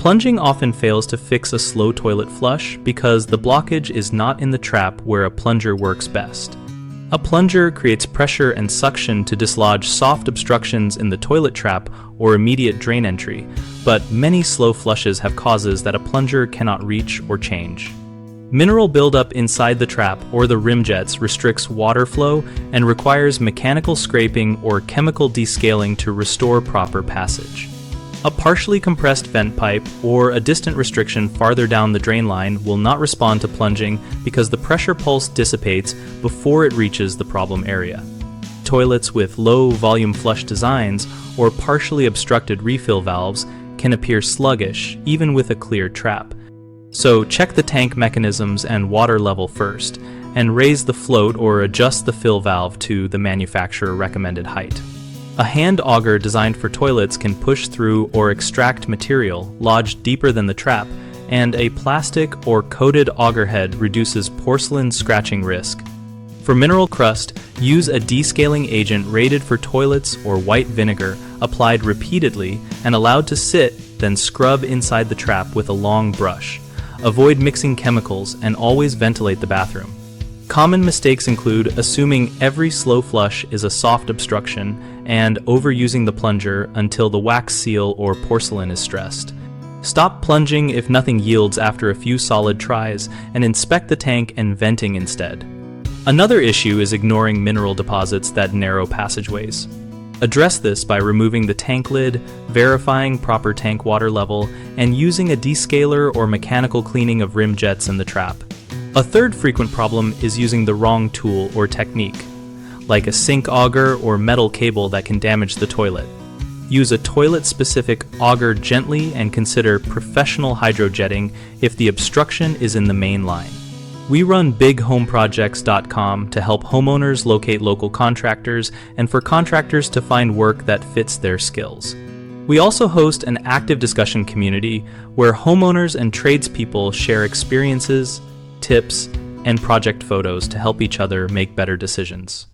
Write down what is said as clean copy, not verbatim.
Plunging often fails to fix a slow toilet flush because the blockage is not in the trap where a plunger works best. A plunger creates pressure and suction to dislodge soft obstructions in the toilet trap or immediate drain entry, but many slow flushes have causes that a plunger cannot reach or change. Mineral buildup inside the trap or the rim jets restricts water flow and requires mechanical scraping or chemical descaling to restore proper passage. A partially compressed vent pipe or a distant restriction farther down the drain line will not respond to plunging because the pressure pulse dissipates before it reaches the problem area. Toilets with low volume flush designs or partially obstructed refill valves can appear sluggish even with a clear trap. So check the tank mechanisms and water level first, and raise the float or adjust the fill valve to the manufacturer recommended height. A hand auger designed for toilets can push through or extract material lodged deeper than the trap, and a plastic or coated auger head reduces porcelain scratching risk. For mineral crust, use a descaling agent rated for toilets or white vinegar applied repeatedly and allowed to sit, then scrub inside the trap with a long brush. Avoid mixing chemicals and always ventilate the bathroom. Common mistakes include assuming every slow flush is a soft obstruction and overusing the plunger until the wax seal or porcelain is stressed. Stop plunging if nothing yields after a few solid tries and inspect the tank and venting instead. Another issue is ignoring mineral deposits that narrow passageways. Address this by removing the tank lid, verifying proper tank water level, and using a descaler or mechanical cleaning of rim jets in the trap. A third frequent problem is using the wrong tool or technique, like a sink auger or metal cable that can damage the toilet. Use a toilet-specific auger gently and consider professional hydrojetting if the obstruction is in the main line. We run bighomeprojects.com to help homeowners locate local contractors and for contractors to find work that fits their skills. We also host an active discussion community where homeowners and tradespeople share experiences, tips, and project photos to help each other make better decisions.